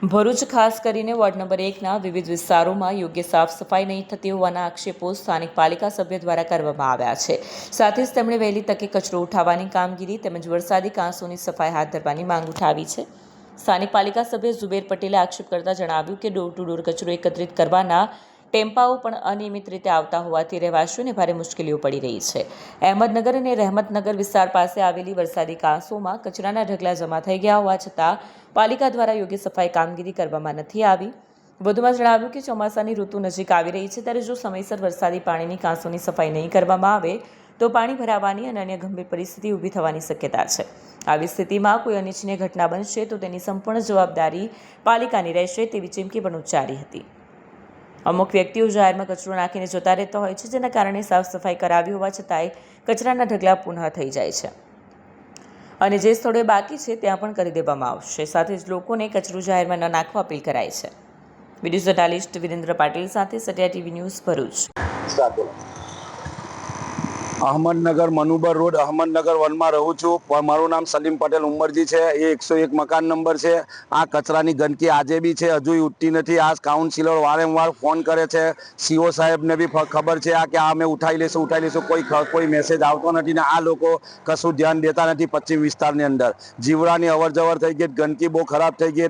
ભરૂચ ખાસ કરીને ward number 1ના વિવિધ વિસ્તારોમાં યોગ્ય સાફ સફાઈ નહીં થતી હોવાના આક્ષેપો સ્થાનિક પાલિકા સભ્ય દ્વારા કરવામાં આવ્યા છે। સાથે જ તેમણે વહેલી તકે કચરો ઉઠાવવાની કામગીરી તેમજ વરસાદી કાંસોની સફાઈ હાથ ધરવાની માંગ ઉઠાવી છે। સ્થાનિક પાલિકા સભ્ય ઝુબેર પટેલે આક્ષેપ કરતા જણાવ્યું કે ડોર ટુ ડોર કચરો એકત્રિત કરવાના ટેમ્પાઓ પણ અનિયમિત રીતે આવતા હોવાથી રહેવાસીઓને ભારે મુશ્કેલીઓ પડી રહી છે। અહેમદનગર અને રહેમતનગર વિસ્તાર પાસે આવેલી વરસાદી કાંસોમાં કચરાના ઢગલા જમા થઈ ગયા હોવા છતાં પાલિકા દ્વારા યોગ્ય સફાઈ કામગીરી કરવામાં નથી આવી। વધુમાં જણાવ્યું કે ચોમાસાની ઋતુ નજીક આવી રહી છે ત્યારે જો સમયસર વરસાદી પાણીની કાંસોની સફાઈ નહીં કરવામાં આવે તો પાણી ભરાવાની અને અન્ય ગંભીર પરિસ્થિતિ ઊભી થવાની શક્યતા છે। આવી સ્થિતિમાં કોઈ અનિચ્છનીય ઘટના બનશે તો તેની સંપૂર્ણ જવાબદારી પાલિકાની રહેશે તેવી ચીમકી પણ ઉચ્ચારી હતી। અમુક વ્યક્તિઓ જાહેરમાં કચરો નાખીને જતા રહેતા હોય છે, જેના કારણે સાફ સફાઈ કરાવી હોવા છતાંય કચરાના ઢગલા પુનઃ થઈ જાય છે અને જે સ્થળોએ બાકી છે ત્યાં પણ કરી દેવામાં આવશે। સાથે જ લોકોને કચરો જાહેરમાં ન નાખવા અપીલ કરાઈ છે। વિડીયો જર્નાલિસ્ટ વિરેન્દ્ર પાટીલ સાથે સટિયા TV news Bharuch. Ahmednagar Manubar road Ahmednagar વનમાં રહું છું। મારું નામ સલીમ પટેલ ઉમરજી છે। એ 101 મકાન નંબર છે। આ કચરાની ગંદકી આજે બી છે, હજુ ઉઠતી નથી। આ કાઉન્સિલર વારંવાર ફોન કરે છે, સીઓ સાહેબને બી ખબર છે આ કે આ અમે ઉઠાવી લઈશું, કોઈ મેસેજ આવતો નથી ને આ લોકો કશું ધ્યાન દેતા નથી। પશ્ચિમ વિસ્તારની અંદર જીવડાની અવરજવર થઈ ગઈ, ગંદકી બહુ ખરાબ થઈ ગઈ,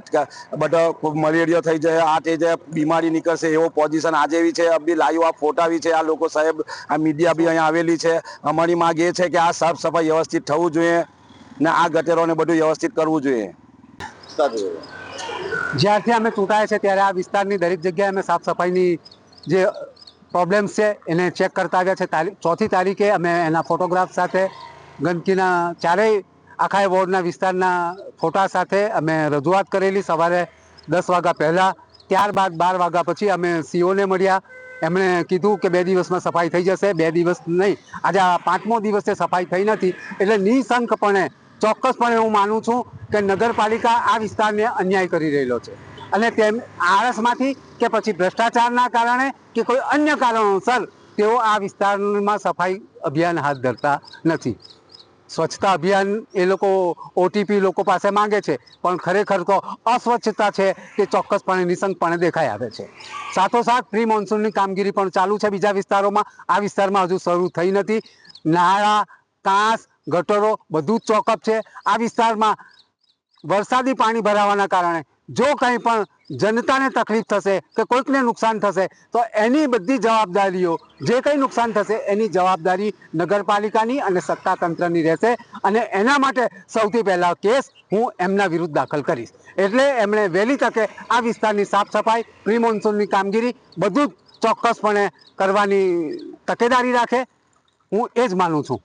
બધા મલેરિયા થઈ જાય, આ થઈ જાય, બીમારી નીકળશે એવો પોઝિશન આજે બી છે। બી લાઈવ આ ફોટા બી છે। આ લોકો સાહેબ આ મીડિયા બી અહીંયા આવેલી છે। અમારી માંગ એ છે કે આ સાફ સફાઈ વ્યવસ્થિત થવું જોઈએ ને આ ગટરોને બધું વ્યવસ્થિત કરવું જોઈએ। જ્યારથી અમે ચૂંટાયા છે ત્યારે આ વિસ્તારની દરેક જગ્યાએ અમે સાફ સફાઈની જે પ્રોબ્લેમ્સ છે એને ચેક કરતા આવ્યા છે। 4મી તારીખે અમે એના ફોટોગ્રાફ સાથે ગંદકીના ચારેય આખા વોર્ડના વિસ્તારના ફોટા સાથે અમે રજૂઆત કરેલી સવારે 10 વાગ્યા પહેલાં। ત્યારબાદ 12 વાગ્યા પછી અમે સીઓને મળ્યા। એમણે કીધું કે 2 દિવસમાં સફાઈ થઈ જશે। 2 દિવસ નહીં, આજે આ 5મો દિવસે સફાઈ થઈ નથી। એટલે નિઃશંકપણે ચોક્કસપણે હું માનું છું કે નગરપાલિકા આ વિસ્તારને અન્યાય કરી રહેલો છે અને તેમ આળસમાંથી કે પછી ભ્રષ્ટાચારના કારણે કે કોઈ અન્ય કારણોસર તેઓ આ વિસ્તારમાં સફાઈ અભિયાન હાથ ધરતા નથી। સ્વચ્છતા અભિયાન એ લોકો ઓટીપી લોકો પાસે માંગે છે, પણ ખરેખર તો અસ્વચ્છતા છે તે ચોક્કસપણે નિશંકપણે દેખાઈ આવે છે। સાથોસાથ પ્રી મોન્સૂનની કામગીરી પણ ચાલુ છે બીજા વિસ્તારોમાં। આ વિસ્તારમાં હજુ શરૂ થઈ નથી। નાળા, કાંસ, ગટરો બધું જ ચોકઅપ છે। આ વિસ્તારમાં વરસાદી પાણી ભરાવાના કારણે જો કંઈ પણ જનતાને તકલીફ થશે કે કોઈકને નુકસાન થશે તો એની બધી જવાબદારીઓ, જે કંઈ નુકસાન થશે એની જવાબદારી નગરપાલિકાની અને સત્તાતંત્રની રહેશે અને એના માટે સૌથી પહેલાં કેસ હું એમના વિરુદ્ધ દાખલ કરીશ। એટલે એમણે વહેલી તકે આ વિસ્તારની સાફ સફાઈ, પ્રી મોન્સૂનની કામગીરી બધું જ ચોક્કસપણે કરવાની તકેદારી રાખે, હું એ જ માનું છું।